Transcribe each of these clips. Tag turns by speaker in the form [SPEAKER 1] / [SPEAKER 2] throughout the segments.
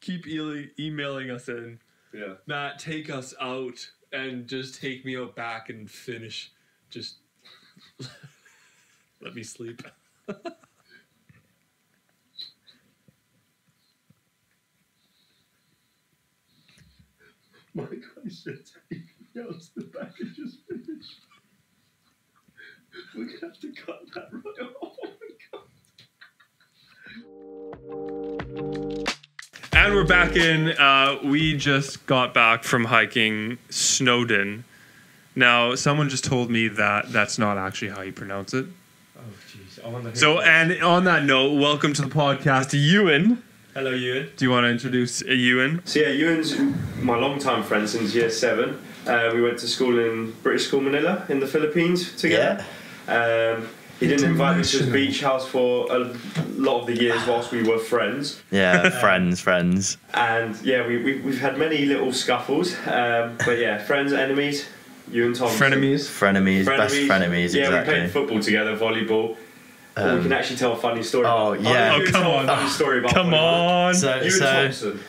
[SPEAKER 1] keep emailing us in.
[SPEAKER 2] Yeah.
[SPEAKER 1] Matt, take us out and just take me out back and finish. Just let me sleep.
[SPEAKER 2] My question, take me out to the back and just finish. We're gonna have to cut that right off. Oh my god.
[SPEAKER 1] And we're back in. We just got back from hiking Snowdon. Now, someone just told me that that's not actually how you pronounce it.
[SPEAKER 2] Oh, jeez.
[SPEAKER 1] So, and on that note, welcome to the podcast, Ewan.
[SPEAKER 2] Hello, Ewan.
[SPEAKER 1] Do you want to introduce Ewan?
[SPEAKER 2] So yeah, Ewan's my long-time friend since year 7. We went to school in British School Manila in the Philippines together. Yeah. He didn't invite me to his beach house for a lot of the years whilst we were friends.
[SPEAKER 3] Yeah, friends.
[SPEAKER 2] And yeah, we've had many little scuffles. But yeah, friends, enemies, you and Tom.
[SPEAKER 1] Frenemies,
[SPEAKER 3] best frenemies,
[SPEAKER 2] yeah,
[SPEAKER 3] exactly.
[SPEAKER 2] We played football together, volleyball. Or we can actually tell a funny story.
[SPEAKER 3] Oh, yeah.
[SPEAKER 1] Oh, come on.
[SPEAKER 2] Funny story about
[SPEAKER 1] Come on.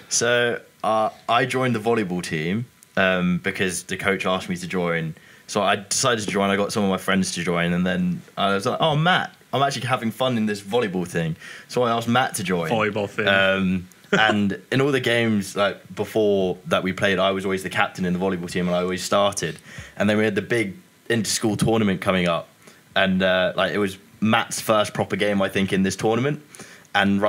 [SPEAKER 3] So I joined the volleyball team because the coach asked me to join. So I decided to join. I got some of my friends to join, and then I was like, "Oh, Matt, I'm actually having fun in this volleyball thing." So I asked Matt to join.
[SPEAKER 1] Volleyball thing.
[SPEAKER 3] And in all the games like before that we played, I was always the captain in the volleyball team, and I always started. And then we had the big inter-school tournament coming up, and it was Matt's first proper game, I think, in this tournament. And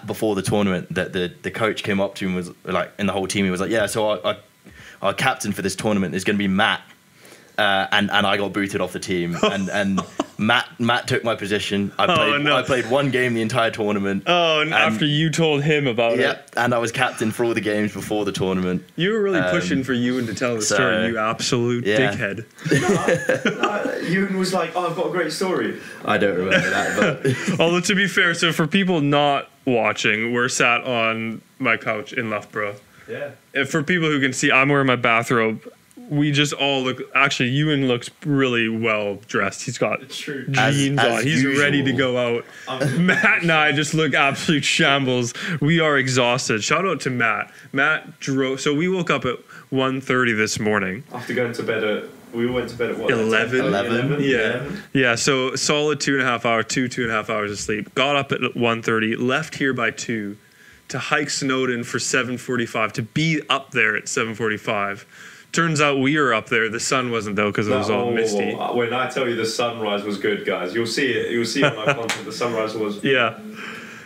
[SPEAKER 3] before the tournament, that the coach came up to him and was like, and the whole team, he was like, "Yeah, so our captain for this tournament is going to be Matt." And I got booted off the team, and Matt took my position. I played one game the entire tournament.
[SPEAKER 1] Oh, and after you told him about it.
[SPEAKER 3] Yep, and I was captain for all the games before the tournament.
[SPEAKER 1] You were really pushing for Ewan to tell the story, you absolute dickhead.
[SPEAKER 2] Ewan was like, "Oh, I've got a great story."
[SPEAKER 3] I don't remember that, but
[SPEAKER 1] although to be fair, so for people not watching, we're sat on my couch in Loughborough.
[SPEAKER 2] Yeah.
[SPEAKER 1] And for people who can see, I'm wearing my bathrobe. We just all look. Actually, Ewan looks really well dressed. He's got jeans on. He's ready to go out. Matt and I just look absolute shambles. We are exhausted. Shout out to Matt. Matt drove. So we woke up at 1:30 this morning.
[SPEAKER 2] After going to bed at. We went to bed at what?
[SPEAKER 3] 11.
[SPEAKER 1] Yeah. So solid 2.5 hours, 2.5 hours of sleep. Got up at 1:30. Left here by 2 to hike Snowdon for 7:45. To be up there at 7:45. Turns out we were up there. The sun wasn't though because it was all misty.
[SPEAKER 2] When I tell you the sunrise was good, guys, you'll see it. You'll see on my content. The sunrise was.
[SPEAKER 1] Yeah.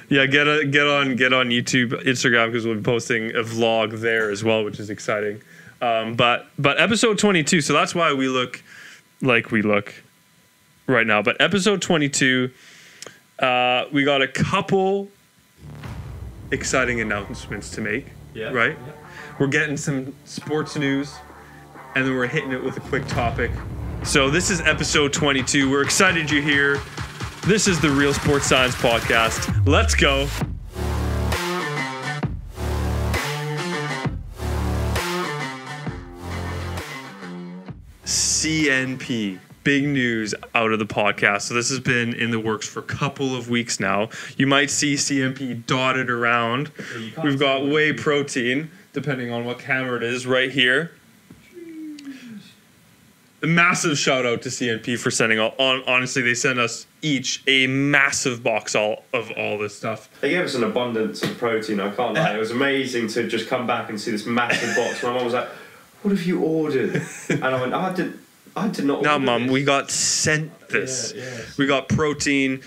[SPEAKER 1] Get on YouTube, Instagram because we'll be posting a vlog there as well, which is exciting. But episode 22. So that's why we look like we look right now. But episode 22, we got a couple exciting announcements to make.
[SPEAKER 2] Yeah.
[SPEAKER 1] Right.
[SPEAKER 2] Yeah.
[SPEAKER 1] We're getting some sports news. And then we're hitting it with a quick topic. So this is episode 22. We're excited you're here. This is the Real Sports Science Podcast. Let's go. CNP. Big news out of the podcast. So this has been in the works for a couple of weeks now. You might see CNP dotted around. We've got whey protein, depending on what camera it is, right here. A massive shout out to CNP for sending honestly, they sent us each a massive box of all this stuff.
[SPEAKER 2] They gave us an abundance of protein, I can't lie. It was amazing to just come back and see this massive box. My mum was like, "What have you ordered?" And I went, I did not order
[SPEAKER 1] No, Mum,
[SPEAKER 2] this.
[SPEAKER 1] we got sent this.
[SPEAKER 2] Yeah.
[SPEAKER 1] We got protein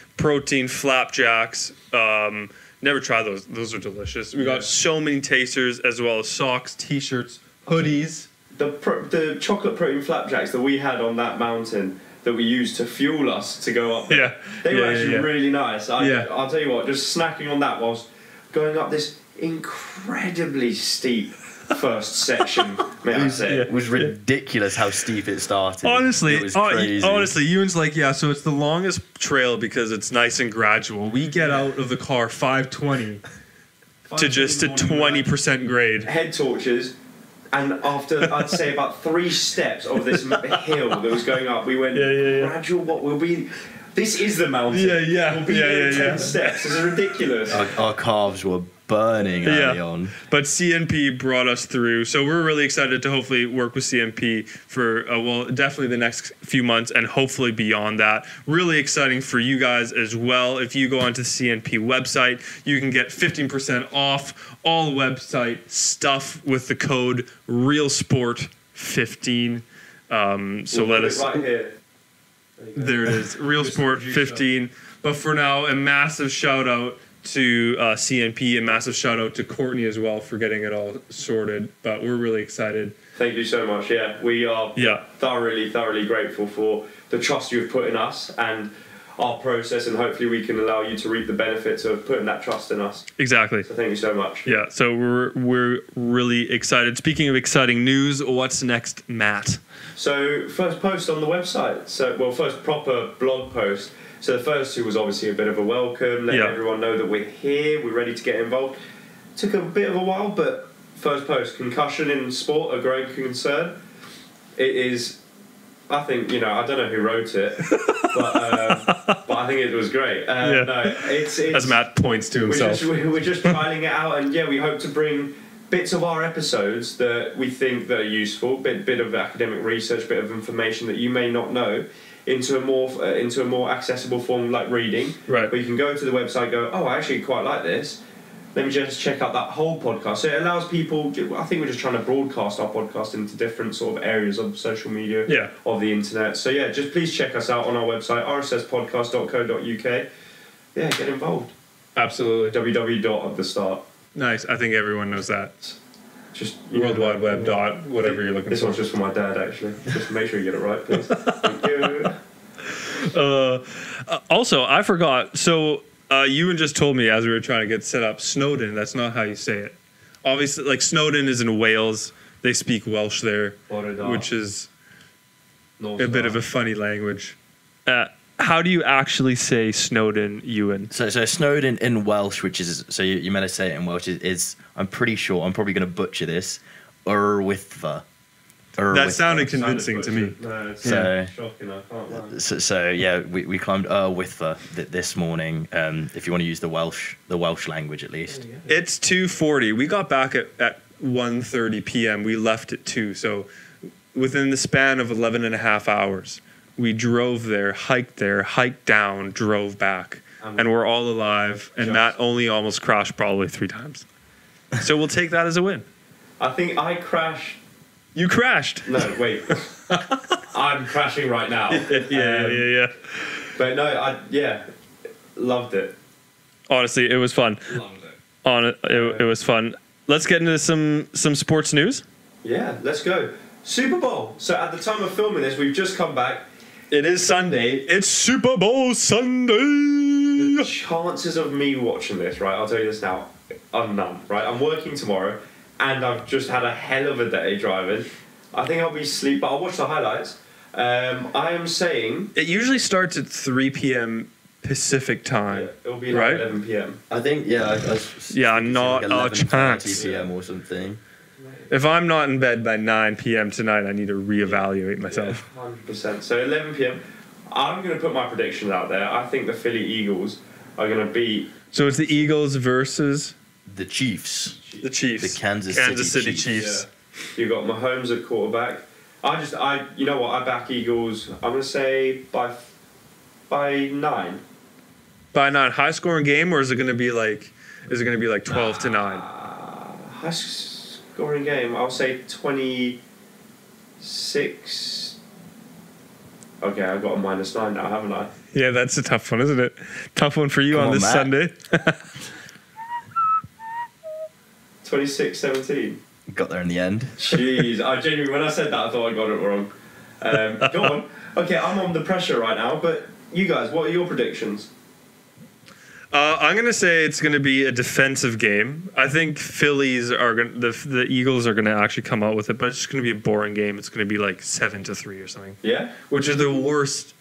[SPEAKER 1] flapjacks. Never tried those. Those are delicious. We got so many tasters as well as socks, t-shirts, hoodies.
[SPEAKER 2] The chocolate protein flapjacks that we had on that mountain that we used to fuel us to go up there, they were actually really nice. I'll tell you what, just snacking on that whilst going up this incredibly steep first section, may I say.
[SPEAKER 3] it was ridiculous how steep it started.
[SPEAKER 1] Honestly,
[SPEAKER 3] it was crazy.
[SPEAKER 1] Ewan's like, so it's the longest trail because it's nice and gradual. We get out of the car 5:20 to just a 20% grade.
[SPEAKER 2] Head torches. And after, I'd say, about 3 steps of this hill that was going up, we went, gradual, what will be... This is the mountain.
[SPEAKER 1] Yeah.
[SPEAKER 2] We'll be there in 10 steps. This is ridiculous.
[SPEAKER 3] Our calves were burning early on.
[SPEAKER 1] But CNP brought us through. So we're really excited to hopefully work with CNP for, definitely the next few months and hopefully beyond that. Really exciting for you guys as well. If you go onto the CNP website, you can get 15% off all website stuff with the code RealSport15. So let us...
[SPEAKER 2] Right here.
[SPEAKER 1] There it is. RealSport15. But for now, a massive shout out to CNP, a massive shout out to Courtney as well for getting it all sorted. But we're really excited.
[SPEAKER 2] Thank you so much. Yeah, we are thoroughly grateful for the trust you've put in us and our process, and hopefully we can allow you to reap the benefits of putting that trust in us.
[SPEAKER 1] Exactly.
[SPEAKER 2] So thank you so much.
[SPEAKER 1] Yeah, so we're really excited. Speaking of exciting news, what's next, Matt?
[SPEAKER 2] So first post on the website. First proper blog post. So the first two was obviously a bit of a welcome, letting everyone know that we're here, we're ready to get involved. Took a bit of a while, but first post, concussion in sport, a growing concern. It is, I think, I don't know who wrote it, but I think it was great. No, it's
[SPEAKER 1] as Matt points to himself.
[SPEAKER 2] We're just trialing it out, and we hope to bring bits of our episodes that we think that are useful, bit of academic research, bit of information that you may not know, into a more accessible form like reading.
[SPEAKER 1] Right.
[SPEAKER 2] Where you can go to the website, go, I actually quite like this. Let me just check out that whole podcast. So it allows people. I think we're just trying to broadcast our podcast into different sort of areas of social media, of the internet. So just please check us out on our website, rsspodcast.co.uk. Yeah, get involved.
[SPEAKER 1] Absolutely.
[SPEAKER 2] www. at the start.
[SPEAKER 1] Nice. I think everyone knows that.
[SPEAKER 2] Just
[SPEAKER 1] World Wide Web dot whatever you're looking
[SPEAKER 2] this
[SPEAKER 1] for.
[SPEAKER 2] This one's just for my dad, actually. Just make sure you get it right, please. Thank you.
[SPEAKER 1] Also, I forgot. So Ewan just told me as we were trying to get set up, Snowdon. That's not how you say it. Obviously, like Snowdon is in Wales. They speak Welsh there, which is a bit of a funny language. How do you actually say Snowdon, Ewan?
[SPEAKER 3] So Snowdon in Welsh, which is, so you meant to say it in Welsh, is I'm pretty sure, I'm probably going to butcher this, Urwythfa.
[SPEAKER 1] That sounded convincing to me.
[SPEAKER 2] No, it's shocking, I can't lie.
[SPEAKER 3] So we climbed Urwythfa this morning, if you want to use the Welsh language at least.
[SPEAKER 1] It's 2:40. We got back at 1:30 p.m. We left at 2, so within the span of 11 and a half hours. We drove there, hiked down, drove back, and we're all alive. And Matt only almost crashed probably 3 times. So we'll take that as a win.
[SPEAKER 2] I think I crashed.
[SPEAKER 1] You crashed?
[SPEAKER 2] No, wait. I'm crashing right now.
[SPEAKER 1] Yeah.
[SPEAKER 2] But no, loved it.
[SPEAKER 1] Honestly, it was fun.
[SPEAKER 2] Loved it.
[SPEAKER 1] It was fun. Let's get into some sports news.
[SPEAKER 2] Yeah, let's go. Super Bowl. So at the time of filming this, we've just come back.
[SPEAKER 1] It is Sunday. It's Super Bowl Sunday.
[SPEAKER 2] The chances of me watching this, right, I'll tell you this now, are none, right? I'm working tomorrow, and I've just had a hell of a day driving. I think I'll be asleep, but I'll watch the highlights. I am saying...
[SPEAKER 1] It usually starts at 3 p.m. Pacific time,
[SPEAKER 2] it'll be like 11 p.m.
[SPEAKER 3] I think,
[SPEAKER 1] not a chance.
[SPEAKER 3] p.m. or something.
[SPEAKER 1] If I'm not in bed by 9 p.m. tonight, I need to reevaluate myself.
[SPEAKER 2] 100%. So 11 p.m. I'm going to put my predictions out there. I think the Philly Eagles are going to beat...
[SPEAKER 1] So it's the Eagles versus...
[SPEAKER 3] The Chiefs.
[SPEAKER 1] The Chiefs.
[SPEAKER 3] The Kansas City Chiefs.
[SPEAKER 2] Yeah. You've got Mahomes at quarterback. You know what? I back Eagles. I'm going to say by 9.
[SPEAKER 1] By 9. High scoring game, or is it going to be like 12 to 9?
[SPEAKER 2] High scoring game. I'll say 26. Okay, I've got a -9 now, haven't I?
[SPEAKER 1] Yeah, that's a tough one, isn't it? Tough one for you on this Sunday.
[SPEAKER 2] 26-17.
[SPEAKER 3] Got there in the end.
[SPEAKER 2] Jeez, I genuinely, when I said that, I thought I got it wrong. Go on. Okay, I'm under pressure right now, but you guys, what are your predictions?
[SPEAKER 1] I'm going to say it's going to be a defensive game. I think Phillies are going the Eagles are going to actually come out with it, but it's just going to be a boring game. It's going to be like 7-3 or something.
[SPEAKER 2] Yeah?
[SPEAKER 1] Which are the worst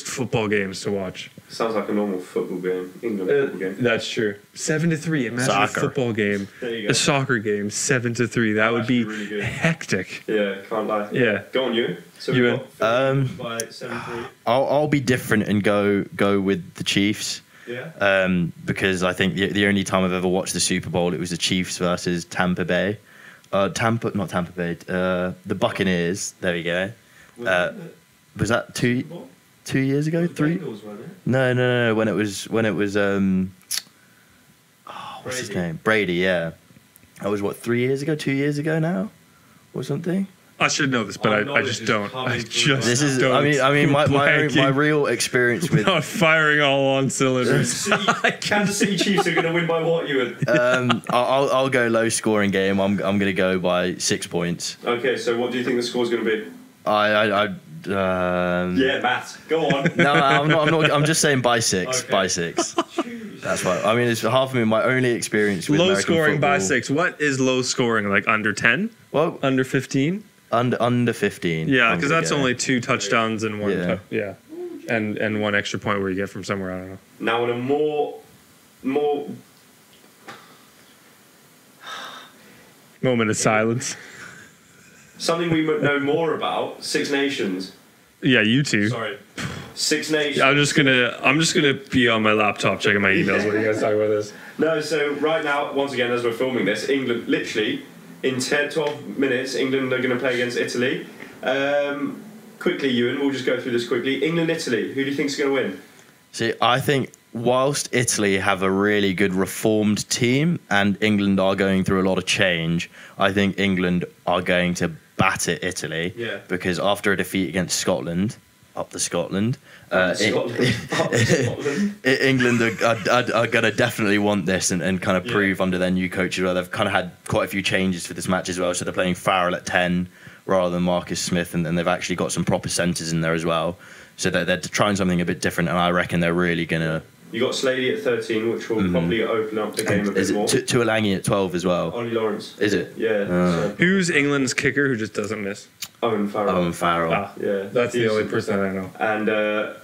[SPEAKER 1] football games to watch.
[SPEAKER 2] Sounds like a normal football game. England football game.
[SPEAKER 1] That's true. 7-3. Imagine
[SPEAKER 3] soccer.
[SPEAKER 1] A football game.
[SPEAKER 2] There you go.
[SPEAKER 1] A soccer game, 7-3. That would be really hectic.
[SPEAKER 2] Yeah, can't lie.
[SPEAKER 1] Yeah.
[SPEAKER 2] Go on, you. So
[SPEAKER 1] you
[SPEAKER 2] by 7-3.
[SPEAKER 3] I'll be different and go with the Chiefs.
[SPEAKER 2] Yeah.
[SPEAKER 3] Because I think the only time I've ever watched the Super Bowl, it was the Chiefs versus Tampa Bay. Not Tampa Bay. The Buccaneers. There we go. Was that 2 years ago? 3?
[SPEAKER 2] Bengals, wasn't it?
[SPEAKER 3] No. When it was what's his name? Brady. Yeah. That was 3 years ago? 2 years ago now, or something.
[SPEAKER 1] I should know this, but I just don't.
[SPEAKER 3] This is. I mean, my real experience with
[SPEAKER 1] not firing all on cylinders.
[SPEAKER 2] Kansas City Chiefs are going to win by what, Ewan?
[SPEAKER 3] I'll go low scoring game. I'm going to go by 6 points.
[SPEAKER 2] Okay, so what do you think the score's going to be?
[SPEAKER 3] Yeah,
[SPEAKER 2] Matt, go on.
[SPEAKER 3] No, I'm not. I'm just saying by 6.
[SPEAKER 2] Okay.
[SPEAKER 3] By 6. That's what. I mean, it's half of me. My only experience with
[SPEAKER 1] low
[SPEAKER 3] American
[SPEAKER 1] scoring
[SPEAKER 3] football.
[SPEAKER 1] by 6. What is low scoring? Like under 10?
[SPEAKER 3] Well,
[SPEAKER 1] under 15?
[SPEAKER 3] Under 15.
[SPEAKER 1] Yeah, because that's only 2 touchdowns and 1.
[SPEAKER 3] Yeah.
[SPEAKER 1] And 1 extra point where you get from somewhere. I don't know.
[SPEAKER 2] Now, in a more
[SPEAKER 1] moment of silence.
[SPEAKER 2] Something we know more about, Six Nations.
[SPEAKER 1] Yeah, you two.
[SPEAKER 2] Sorry. Six Nations.
[SPEAKER 1] I'm just gonna be on my laptop checking my emails. What are you guys talking about this?
[SPEAKER 2] No, so right now, once again, as we're filming this, England, literally, in 12 minutes, England are going to play against Italy. Quickly, Ewan, we'll just go through this quickly. England-Italy, who do you think is going to win?
[SPEAKER 3] See, I think whilst Italy have a really good reformed team and England are going through a lot of change, I think England are going to batter Italy.
[SPEAKER 2] Yeah.
[SPEAKER 3] Because after a defeat against Scotland, up to Scotland, England are going to definitely want this and kind of prove under their new coach as well. They've kind of had quite a few changes for this match as well. So they're playing Farrell at 10 rather than Marcus Smith, and they've actually got some proper centres in there as well. So they're trying something a bit different, and I reckon they're really going to...
[SPEAKER 2] You got Slady at 13, which will probably open up the game a bit more.
[SPEAKER 3] Tuolangi at 12 as well.
[SPEAKER 2] Ollie Lawrence.
[SPEAKER 3] Is it?
[SPEAKER 2] Yeah. So.
[SPEAKER 1] Who's England's kicker who just doesn't miss?
[SPEAKER 2] Owen Farrell.
[SPEAKER 1] Yeah, that's the only person I know.
[SPEAKER 2] And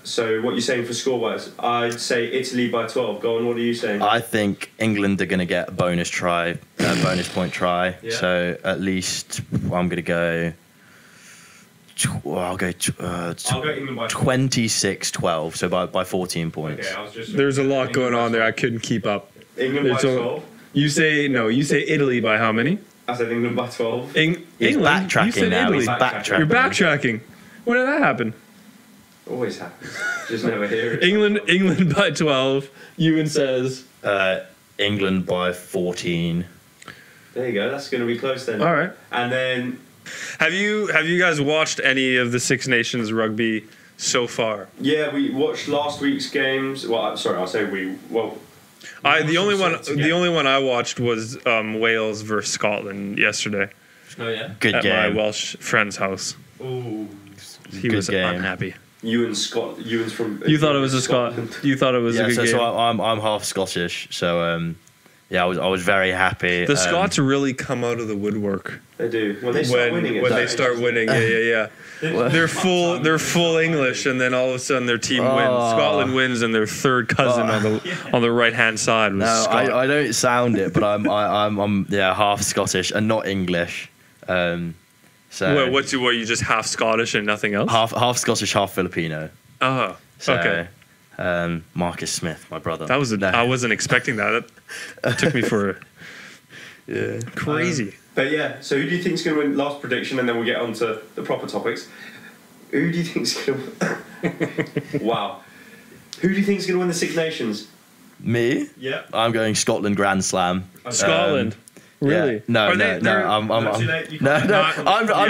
[SPEAKER 2] so what are you saying for score-wise? I'd say Italy by 12. Go on, what are you saying?
[SPEAKER 3] I think England are going to get a bonus point try.
[SPEAKER 2] Yeah.
[SPEAKER 3] So at least I'm going to go... I'll go
[SPEAKER 2] England by
[SPEAKER 3] 26-12, so by 14 points.
[SPEAKER 2] Okay,
[SPEAKER 1] There's a lot going on there. I couldn't keep up.
[SPEAKER 2] England by 12.
[SPEAKER 1] You say Italy by how many?
[SPEAKER 2] I said England by 12.
[SPEAKER 3] He's
[SPEAKER 1] England?
[SPEAKER 3] backtracking
[SPEAKER 1] You said
[SPEAKER 3] now.
[SPEAKER 1] Italy.
[SPEAKER 3] He's backtracking.
[SPEAKER 1] You're backtracking. When did that happen?
[SPEAKER 2] Always happens. Just never hear it.
[SPEAKER 1] England by 12. Ewan says...
[SPEAKER 3] England by 14.
[SPEAKER 2] There you go. That's going to be close then.
[SPEAKER 1] All right.
[SPEAKER 2] And then...
[SPEAKER 1] Have you guys watched any of the Six Nations rugby so far?
[SPEAKER 2] Yeah, we watched last week's games. Well, sorry, I'll say we. Well,
[SPEAKER 1] The only one I watched was Wales versus Scotland yesterday.
[SPEAKER 2] Oh yeah.
[SPEAKER 3] Good
[SPEAKER 1] at
[SPEAKER 3] game.
[SPEAKER 1] my Welsh friend's house.
[SPEAKER 2] Ooh.
[SPEAKER 1] He
[SPEAKER 3] Good
[SPEAKER 1] was
[SPEAKER 3] game.
[SPEAKER 1] unhappy.
[SPEAKER 2] Ewan's from.
[SPEAKER 1] You thought it was a Scotland. You thought it was a good game.
[SPEAKER 3] So I'm half Scottish, so yeah, I was very happy.
[SPEAKER 1] The Scots really come out of the woodwork.
[SPEAKER 2] They do when they start winning.
[SPEAKER 1] When they start winning, yeah. They're full English, and then all of a sudden their team wins. Scotland wins, and their third cousin on the right hand side was Scotland.
[SPEAKER 3] I don't sound it, but I'm half Scottish and not English. So
[SPEAKER 1] what you just half Scottish and nothing else?
[SPEAKER 3] Half Scottish, half Filipino.
[SPEAKER 1] Oh,
[SPEAKER 3] So,
[SPEAKER 1] okay.
[SPEAKER 3] Marcus Smith, my brother.
[SPEAKER 1] I wasn't expecting that. That took me for crazy.
[SPEAKER 2] But yeah, so who do you think's going to win? Last prediction, and then we'll get on to the proper topics. Who do you think's going to? Wow. Who do you think's going to win the Six Nations?
[SPEAKER 3] Me?
[SPEAKER 2] Yeah.
[SPEAKER 3] I'm going Scotland Grand Slam.
[SPEAKER 1] Scotland. Really?
[SPEAKER 3] Yeah. No. I'm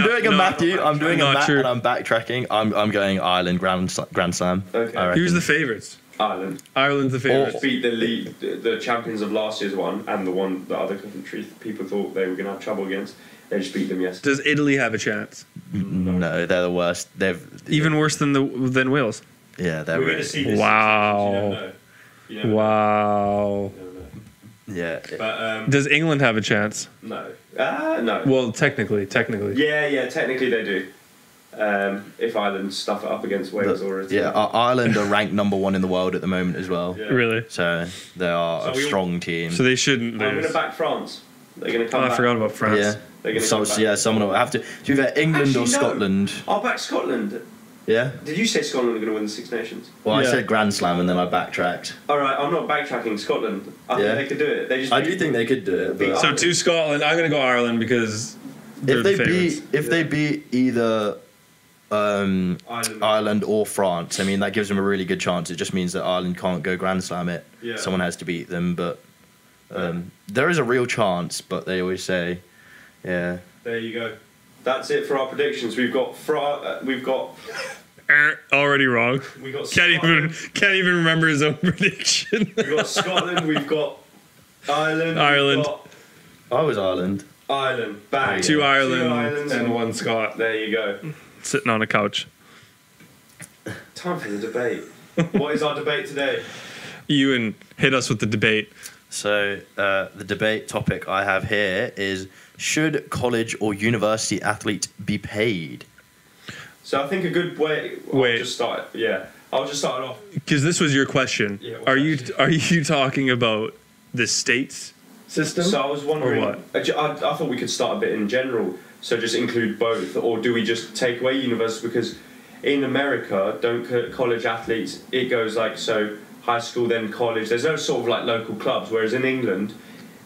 [SPEAKER 3] doing a Matthew. I'm doing a Matt, and I'm backtracking. I'm going Ireland Grand Slam.
[SPEAKER 2] Okay.
[SPEAKER 1] Who's the favourites?
[SPEAKER 2] Ireland.
[SPEAKER 1] Ireland's the favourites.
[SPEAKER 2] Beat the champions of last year's one, and the other country people thought they were going to have trouble against. They just beat them yesterday.
[SPEAKER 1] Does Italy have a chance?
[SPEAKER 3] No, they're the worst.
[SPEAKER 1] Even worse than Wales.
[SPEAKER 3] Yeah, they're
[SPEAKER 2] We're
[SPEAKER 3] really.
[SPEAKER 2] going to see this.
[SPEAKER 1] Wow.
[SPEAKER 2] You don't know.
[SPEAKER 1] Wow.
[SPEAKER 3] Yeah.
[SPEAKER 2] But
[SPEAKER 1] Does England have a chance?
[SPEAKER 2] no. No.
[SPEAKER 1] Well, technically.
[SPEAKER 2] Yeah, technically they do. If Ireland stuff it up against Wales or Italy.
[SPEAKER 3] Yeah, Ireland are ranked number 1 in the world at the moment as well.
[SPEAKER 2] Yeah.
[SPEAKER 1] Really?
[SPEAKER 3] So they are a strong team.
[SPEAKER 1] So they shouldn't lose.
[SPEAKER 2] I'm going to back France. They're going to come back.
[SPEAKER 1] I forgot about France.
[SPEAKER 3] Yeah.
[SPEAKER 2] They're going to come back.
[SPEAKER 3] Someone will have to. To be fair, England
[SPEAKER 2] Actually,
[SPEAKER 3] or
[SPEAKER 2] no.
[SPEAKER 3] Scotland.
[SPEAKER 2] I'll back Scotland.
[SPEAKER 3] Yeah.
[SPEAKER 2] Did you say Scotland are going to win the Six Nations?
[SPEAKER 3] Well, I said Grand Slam and then I backtracked.
[SPEAKER 2] All right, I'm not backtracking Scotland. I think they could do it.
[SPEAKER 3] I do think they could do it. But
[SPEAKER 1] So to Scotland, I'm going to go Ireland because
[SPEAKER 3] if they beat either Ireland or France, I mean that gives them a really good chance. It just means that Ireland can't go Grand Slam it.
[SPEAKER 2] Yeah.
[SPEAKER 3] Someone has to beat them, but there is a real chance. But they always say,
[SPEAKER 2] There you go. That's it for our predictions. We've got
[SPEAKER 1] already wrong.
[SPEAKER 2] We got
[SPEAKER 1] can't even remember his own prediction.
[SPEAKER 2] We've got Scotland. We've got Ireland.
[SPEAKER 3] I was Ireland.
[SPEAKER 2] Bang.
[SPEAKER 1] Two Ireland and one Scot.
[SPEAKER 2] There you go.
[SPEAKER 1] Sitting on a couch.
[SPEAKER 2] Time for the debate. What is our debate today?
[SPEAKER 1] Ewan, hit us with the debate.
[SPEAKER 3] So the debate topic I have here is: should college or university athletes be paid?
[SPEAKER 2] So I think a good way. I'll just start it off.
[SPEAKER 1] Because this was your question.
[SPEAKER 2] Yeah,
[SPEAKER 1] are you talking about the states system?
[SPEAKER 2] So I was wondering.
[SPEAKER 1] Or what?
[SPEAKER 2] I thought we could start a bit in general. So just include both, or do we just take away university? Because in America, college athletes, it goes like so: high school, then college. There's no sort of like local clubs. Whereas in England,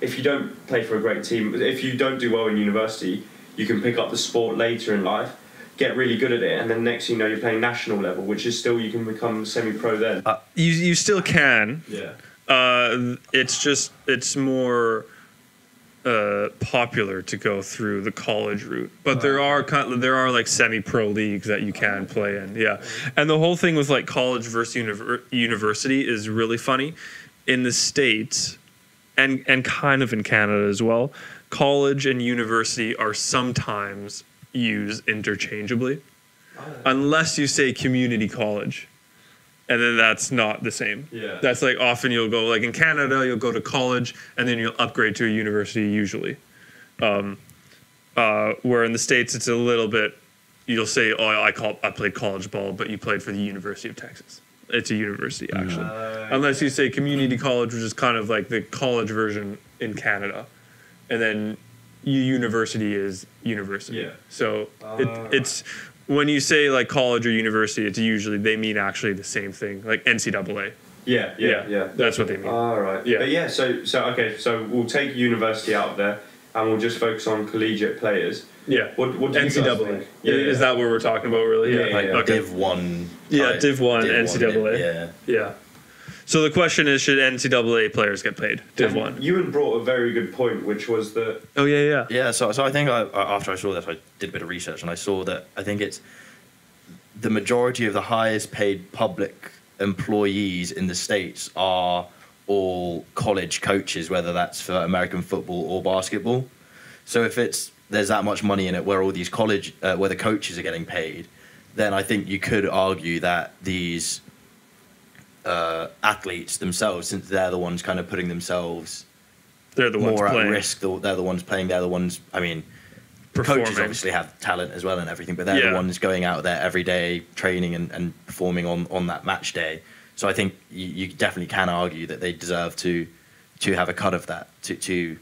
[SPEAKER 2] if you don't play for a great team, if you don't do well in university, you can pick up the sport later in life, get really good at it, and then next thing you know, you're playing national level, which is still, you can become semi-pro then.
[SPEAKER 1] You still can.
[SPEAKER 2] Yeah.
[SPEAKER 1] It's more popular to go through the college route, but there are like semi-pro leagues that you can play in. Yeah, and the whole thing with like college versus university is really funny. In the States, and kind of in Canada as well, college and university are sometimes used interchangeably, unless you say community college. And then that's not the same.
[SPEAKER 2] Yeah.
[SPEAKER 1] That's like often you'll go, like in Canada, you'll go to college and then you'll upgrade to a university usually. Where in the States, it's a little bit, you'll say, I played college ball, but you played for the University of Texas. It's a university, actually. Unless you say community college, which is kind of like the college version in Canada. And then university is university.
[SPEAKER 2] Yeah.
[SPEAKER 1] So it's... When you say like college or university, it's usually, they mean actually the same thing, like NCAA.
[SPEAKER 2] Yeah.
[SPEAKER 1] That's what they mean.
[SPEAKER 2] All right.
[SPEAKER 1] Yeah.
[SPEAKER 2] But yeah, so we'll take university out of there and we'll just focus on collegiate players.
[SPEAKER 1] Yeah.
[SPEAKER 2] What do you guys
[SPEAKER 1] NCAA.
[SPEAKER 2] think?
[SPEAKER 1] Is that what we're talking about, really?
[SPEAKER 2] Yeah.
[SPEAKER 1] Okay.
[SPEAKER 3] Div 1.
[SPEAKER 1] Yeah, Div 1, NCAA.
[SPEAKER 3] Yeah.
[SPEAKER 1] So the question is, should NCAA players get paid? Div 1.
[SPEAKER 2] Ewan brought a very good point, which was that...
[SPEAKER 1] Oh, yeah.
[SPEAKER 3] Yeah, so I think after I saw this, I did a bit of research and I saw that I think it's the majority of the highest paid public employees in the States are all college coaches, whether that's for American football or basketball. So if there's that much money in it where all these where the coaches are getting paid, then I think you could argue that these athletes themselves, since they're the ones kind of putting themselves
[SPEAKER 1] They're the ones
[SPEAKER 3] more
[SPEAKER 1] playing.
[SPEAKER 3] at risk, they're the ones playing, they're the ones, I mean,
[SPEAKER 1] Performing.
[SPEAKER 3] coaches obviously have talent as well and everything, but they're the ones going out there every day training and performing on that match day. So I think you definitely can argue that they deserve to have a cut of that, to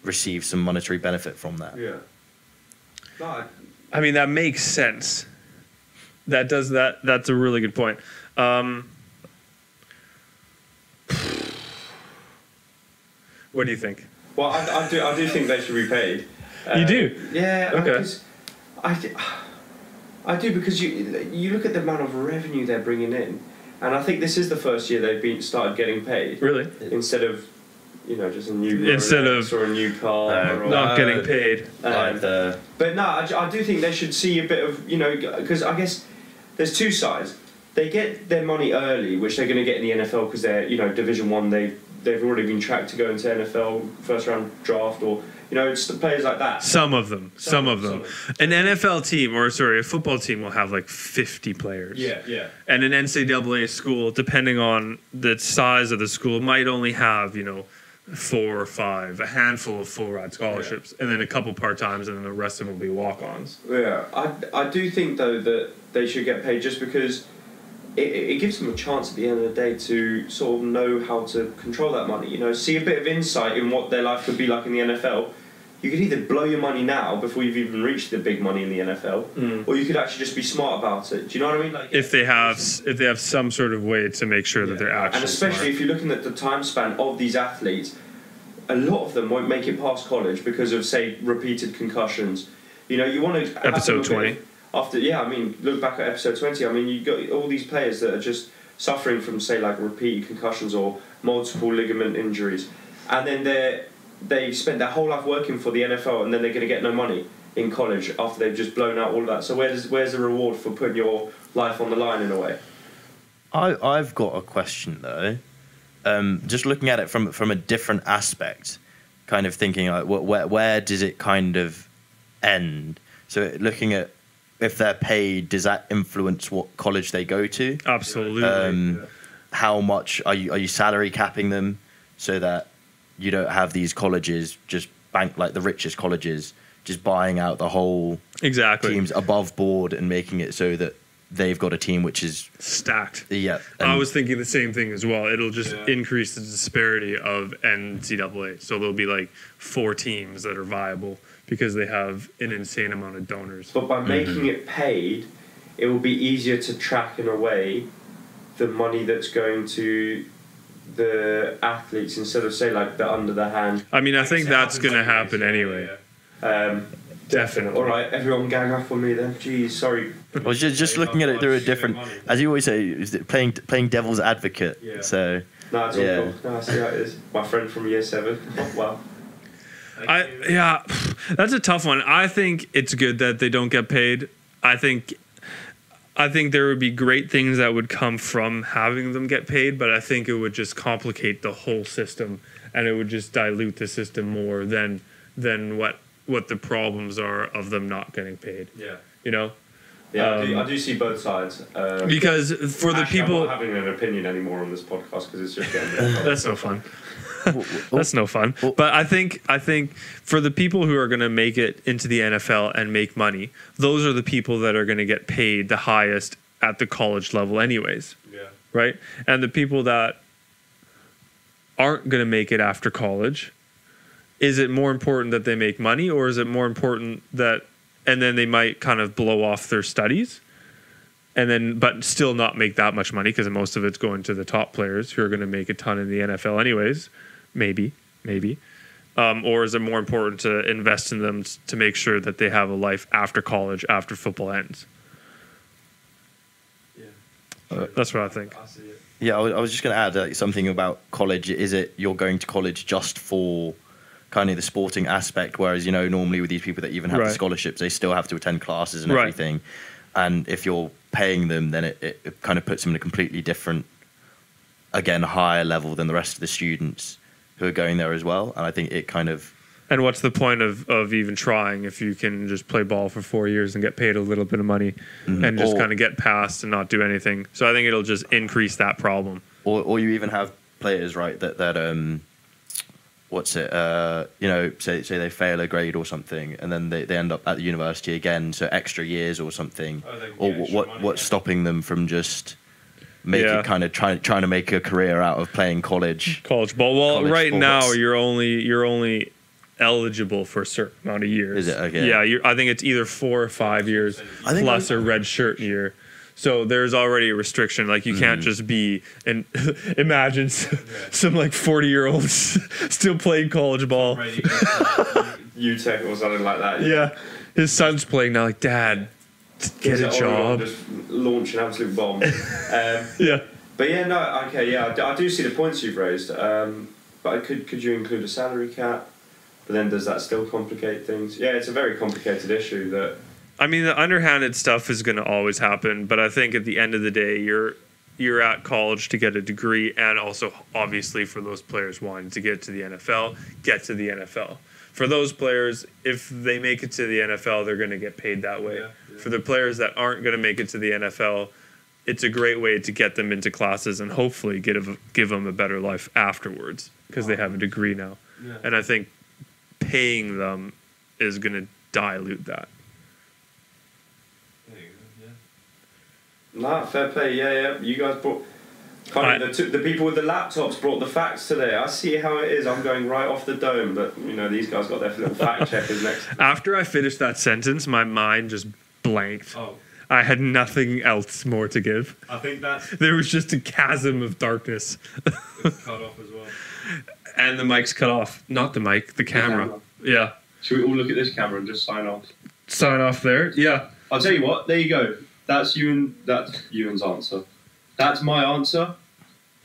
[SPEAKER 3] receive some monetary benefit from that.
[SPEAKER 2] Yeah. No,
[SPEAKER 1] I mean, that makes sense. That's a really good point. What do you think?
[SPEAKER 2] Well, I do think they should be paid.
[SPEAKER 1] You do?
[SPEAKER 2] Yeah.
[SPEAKER 1] Okay.
[SPEAKER 2] I do, because you look at the amount of revenue they're bringing in, and I think this is the first year they've started getting paid.
[SPEAKER 1] Really?
[SPEAKER 2] Instead of, just a new
[SPEAKER 1] Rolex
[SPEAKER 2] or a new car, or
[SPEAKER 1] not getting paid.
[SPEAKER 2] But no, I do think they should see a bit of, because I guess there's two sides. They get their money early, which they're going to get in the NFL because they're, Division 1. They've already been tracked to go into NFL first round draft, or it's the players like that.
[SPEAKER 1] Some of them. An NFL team, a football team will have like 50 players.
[SPEAKER 2] Yeah.
[SPEAKER 1] And an NCAA school, depending on the size of the school, might only have 4 or 5, a handful of full ride scholarships, and then a couple part times, and then the rest of them will be walk ons.
[SPEAKER 2] Yeah, I do think though that they should get paid, just because it gives them a chance at the end of the day to sort of know how to control that money. See a bit of insight in what their life could be like in the NFL. you could either blow your money now before you've even reached the big money in the NFL, or you could actually just be smart about it. Do you know what I mean? Like,
[SPEAKER 1] if they have some sort of way to make sure that they're actually,
[SPEAKER 2] and especially
[SPEAKER 1] smart.
[SPEAKER 2] If you're looking at the time span of these athletes, a lot of them won't make it past college because of, say, repeated concussions. You know, you want to
[SPEAKER 1] episode 20.
[SPEAKER 2] Look back at episode 20. I mean, you got all these players that are just suffering from, say, like repeated concussions or multiple ligament injuries, and then they've spent their whole life working for the NFL, and then they're going to get no money in college after they've just blown out all of that. So where's the reward for putting your life on the line in a way?
[SPEAKER 3] I've got a question though. Just looking at it from a different aspect, kind of thinking like, where does it kind of end? So looking at if they're paid, does that influence what college they go to?
[SPEAKER 1] Absolutely.
[SPEAKER 3] How much are you salary capping them so that you don't have these colleges just like the richest colleges just buying out the whole teams above board and making it so that they've got a team which is
[SPEAKER 1] stacked.
[SPEAKER 3] Yeah.
[SPEAKER 1] I was thinking the same thing as well. It'll just increase the disparity of NCAA. So there'll be like 4 teams that are viable because they have an insane amount of donors.
[SPEAKER 2] But by making it paid, it will be easier to track in a way the money that's going to the athletes instead of, say, like the under the hand.
[SPEAKER 1] I mean, I think that's going to happen anyway. Definitely.
[SPEAKER 2] All right, everyone gang up on me then. Jeez, sorry.
[SPEAKER 3] I was just looking at it through a different, as you always say, is it playing devil's advocate.
[SPEAKER 2] Yeah.
[SPEAKER 3] So
[SPEAKER 2] no, it's all cool. No, I see how it is. My friend from year 7. Oh, wow.
[SPEAKER 1] That's a tough one. I think it's good that they don't get paid. I think there would be great things that would come from having them get paid, but I think it would just complicate the whole system, and it would just dilute the system more than what the problems are of them not getting paid.
[SPEAKER 2] Yeah.
[SPEAKER 1] You know?
[SPEAKER 2] Yeah, I do see both sides.
[SPEAKER 1] Because for the people...
[SPEAKER 2] I'm not having an opinion anymore on this podcast because it's just getting...
[SPEAKER 1] That's no fun. That's no fun. But I think for the people who are going to make it into the NFL and make money, those are the people that are going to get paid the highest at the college level anyways.
[SPEAKER 2] Yeah. Right?
[SPEAKER 1] And the people that aren't going to make it after college, is it more important that they make money, or is it more important that... And then they might kind of blow off their studies, but still not make that much money because most of it's going to the top players who are going to make a ton in the NFL anyways. Maybe. Or is it more important to invest in them to make sure that they have a life after college, after football ends?
[SPEAKER 2] Yeah.
[SPEAKER 1] That's what I think.
[SPEAKER 2] I see it.
[SPEAKER 3] Yeah, I was just going to add something about college. Is it you're going to college just for kind of the sporting aspect, whereas, you know, normally with these people that even have the scholarships, they still have to attend classes and everything. And if you're paying them, then it kind of puts them in a completely different, again, higher level than the rest of the students who are going there as well. And I think it kind of...
[SPEAKER 1] And what's the point of even trying if you can just play ball for 4 years and get paid a little bit of money and just kind of get past and not do anything? So I think it'll just increase that problem.
[SPEAKER 3] Or you even have players, right, that say they fail a grade or something, and then they end up at the university again, so extra years or something. What's stopping them from just trying to make a career out of playing college
[SPEAKER 1] ball? Well, right
[SPEAKER 3] sports.
[SPEAKER 1] now you're only eligible for a certain amount of years.
[SPEAKER 3] Is it? Okay.
[SPEAKER 1] Yeah, I think it's either 4 or 5 years plus a red shirt year. So there's already a restriction. Like, you can't just be... And imagine some like 40-year-olds still playing college ball.
[SPEAKER 2] UTEC or something like that.
[SPEAKER 1] Yeah. His son's playing now. Like, Dad, get a job.
[SPEAKER 2] Just launch an absolute bomb.
[SPEAKER 1] Yeah.
[SPEAKER 2] But yeah, no, okay, yeah, I do see the points you've raised. But could you include a salary cap? But then does that still complicate things? Yeah, it's a very complicated issue that...
[SPEAKER 1] I mean, the underhanded stuff is going to always happen, but I think at the end of the day, you're at college to get a degree, and also obviously for those players wanting to get to the NFL, get to the NFL. For those players, if they make it to the NFL, they're going to get paid that way. Yeah. For the players that aren't going to make it to the NFL, it's a great way to get them into classes and hopefully give them a better life afterwards because they have a degree now. Yeah. And I think paying them is going to dilute that.
[SPEAKER 2] Nah, fair play. Yeah. You guys brought Funny, the people with the laptops brought the facts today. I see how it is. I'm going right off the dome, but these guys got their little fact checkers next.
[SPEAKER 1] After I finished that sentence, my mind just blanked.
[SPEAKER 2] Oh.
[SPEAKER 1] I had nothing else more to give.
[SPEAKER 2] I think
[SPEAKER 1] there was just a chasm of darkness.
[SPEAKER 2] cut off as well.
[SPEAKER 1] And the mic's cut off. Not the mic, the camera. Yeah.
[SPEAKER 2] Should we all look at this camera and just sign off?
[SPEAKER 1] Sign off there? Yeah.
[SPEAKER 2] I'll tell you what. There you go. That's Ewan's answer. That's my answer.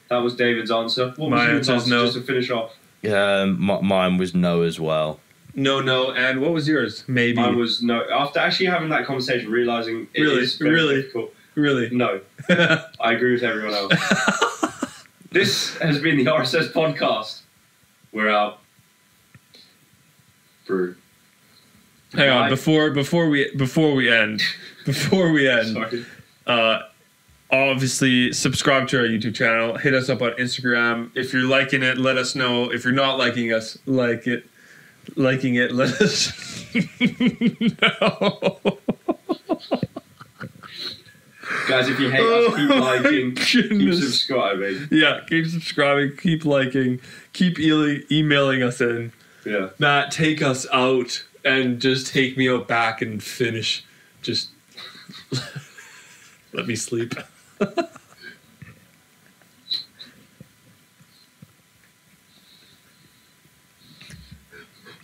[SPEAKER 2] That was David's answer. What was Ewan's answer, no. Just to finish off?
[SPEAKER 3] Mine was no as well.
[SPEAKER 1] No. And what was yours? Maybe.
[SPEAKER 2] Mine was no. After actually having that conversation, realising it is very difficult.
[SPEAKER 1] Really?
[SPEAKER 2] No. I agree with everyone else. This has been the RSS podcast. We're out. Brew.
[SPEAKER 1] Hang on, before we end,
[SPEAKER 2] Sorry.
[SPEAKER 1] Obviously subscribe to our YouTube channel, hit us up on Instagram. If you're liking it, let us know. If you're not liking us, let us know.
[SPEAKER 2] Guys, if you hate us, keep liking, keep subscribing.
[SPEAKER 1] Yeah, keep subscribing, keep liking, keep emailing us in.
[SPEAKER 2] Yeah.
[SPEAKER 1] Matt, take us out and just take me out back and finish. Just let me sleep.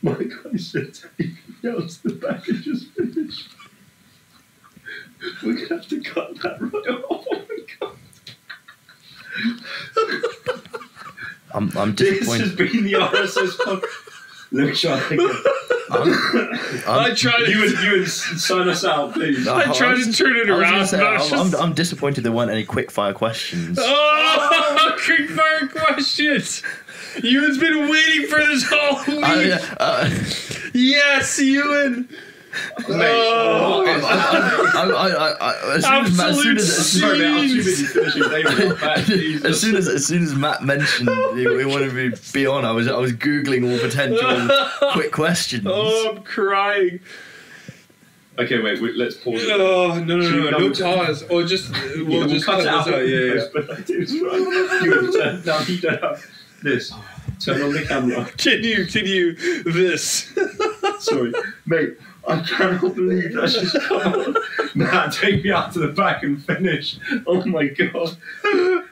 [SPEAKER 2] My God, you should take me out to the back and just finish. We're going to have to cut that right off. Oh my God.
[SPEAKER 3] I'm disappointed.
[SPEAKER 2] This has been the RSS podcast. Let me try again.
[SPEAKER 1] I tried to...
[SPEAKER 2] You would sign us out, please.
[SPEAKER 1] I tried to turn it around.
[SPEAKER 3] I'm disappointed there weren't any quick-fire questions.
[SPEAKER 1] Oh, quick-fire questions! Ewan's been waiting for this whole week. Yes, Ewan.
[SPEAKER 3] As soon as Matt mentioned we wanted to be on, I was googling all potential quick questions.
[SPEAKER 1] Oh, I'm crying.
[SPEAKER 2] Okay, wait. Let's pause it.
[SPEAKER 1] Oh, no pause. Or just we'll just cut it out. Yeah.
[SPEAKER 2] But I do try. You don't have this. Turn on the camera.
[SPEAKER 1] Can you this?
[SPEAKER 2] Sorry, mate. I cannot believe that's just come on. Matt, take me out to the back and finish. Oh my God.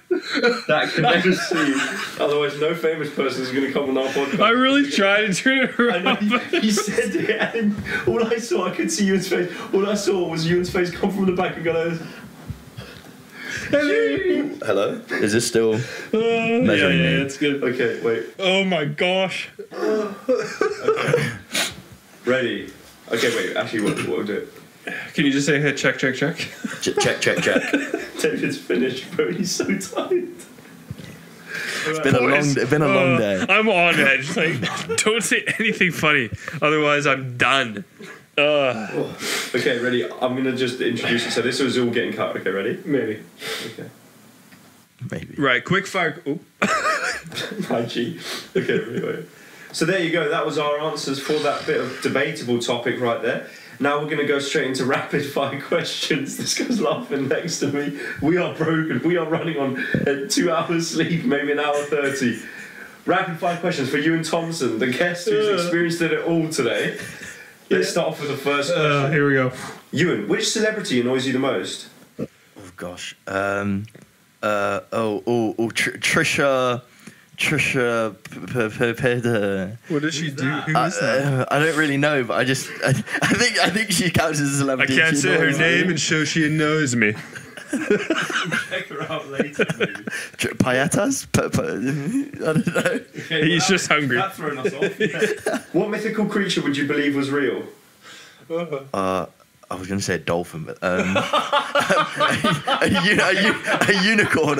[SPEAKER 2] That can never see. Otherwise, no famous person is going to come on our podcast.
[SPEAKER 1] I really tried to turn it around.
[SPEAKER 2] I know, he said it, and all I saw, I could see Ewan's face. All I saw was Ewan's face come from the back and go like this.
[SPEAKER 3] Hello? Is this still measuring me?
[SPEAKER 1] Yeah, it's good.
[SPEAKER 2] Okay, wait.
[SPEAKER 1] Oh my gosh.
[SPEAKER 2] Okay. Ready? Okay, wait. Actually, we'll do it.
[SPEAKER 1] Can you just say, hey, check?
[SPEAKER 3] Check.
[SPEAKER 2] David's finished, bro. He's so tired.
[SPEAKER 3] It's been a long day.
[SPEAKER 1] I'm on edge. Like, don't say anything funny, otherwise I'm done.
[SPEAKER 2] Okay, ready? I'm gonna just introduce it. So this was all getting cut. Okay, ready?
[SPEAKER 1] Maybe.
[SPEAKER 2] Okay.
[SPEAKER 3] Maybe.
[SPEAKER 1] Right, quick fire. Oh.
[SPEAKER 2] My G. Okay, wait. So there you go. That was our answers for that bit of debatable topic right there. Now we're going to go straight into rapid fire questions. This guy's laughing next to me. We are broken. We are running on 2 hours sleep, maybe an hour 30. Rapid fire questions for Ewan Thompson, the guest who's experienced it all today. Let's start off with the first question.
[SPEAKER 1] Here we go.
[SPEAKER 2] Ewan, which celebrity annoys you the most?
[SPEAKER 3] Oh gosh. Trisha.
[SPEAKER 1] What does she do? Who is that?
[SPEAKER 3] I don't really know, but I think she counts as a
[SPEAKER 1] I
[SPEAKER 3] celebrity.
[SPEAKER 1] can't say her name and show she annoys me.
[SPEAKER 2] Check her out later.
[SPEAKER 3] Payetas? I don't know.
[SPEAKER 2] Okay,
[SPEAKER 1] He's just hungry.
[SPEAKER 2] That's thrown us off. Yeah. What mythical creature would you believe was real?
[SPEAKER 3] I was going to say a dolphin, but a unicorn.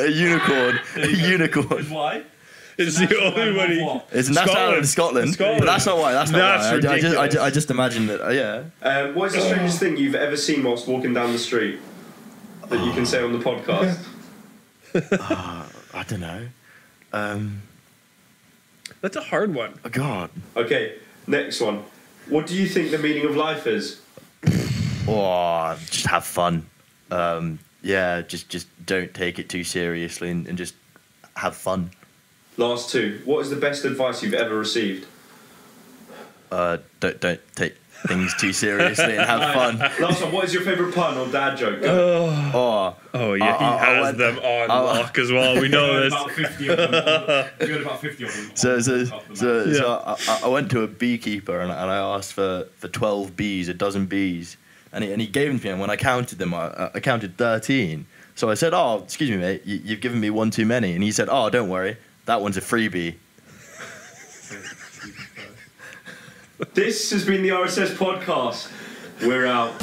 [SPEAKER 2] Why?
[SPEAKER 1] It's the only one.
[SPEAKER 3] It's national in Scotland. But that's not why. That's why.
[SPEAKER 1] Ridiculous.
[SPEAKER 3] I just imagined that. Yeah.
[SPEAKER 2] What is the strangest thing you've ever seen whilst walking down the street that you can say on the podcast?
[SPEAKER 3] I don't know.
[SPEAKER 1] That's a hard one.
[SPEAKER 3] Oh God.
[SPEAKER 2] Okay, next one. What do you think the meaning of life is?
[SPEAKER 3] Oh, just have fun. yeah, just don't take it too seriously and just have fun.
[SPEAKER 2] Last two. What is the best advice you've ever received?
[SPEAKER 3] Don't take things too seriously and have fun.
[SPEAKER 2] Last one. What is your favourite pun or dad joke?
[SPEAKER 1] Oh yeah, he has them on lock as well. We know this.
[SPEAKER 4] About 50 of them. We had about 50 of them.
[SPEAKER 3] So I went to a beekeeper and I asked for 12 bees, a dozen bees, and he gave them to me. And when I counted them, I counted 13. So I said, "Oh, excuse me, mate, you've given me one too many." And he said, "Oh, don't worry, that one's a freebie."
[SPEAKER 2] This has been the RSS podcast. We're out.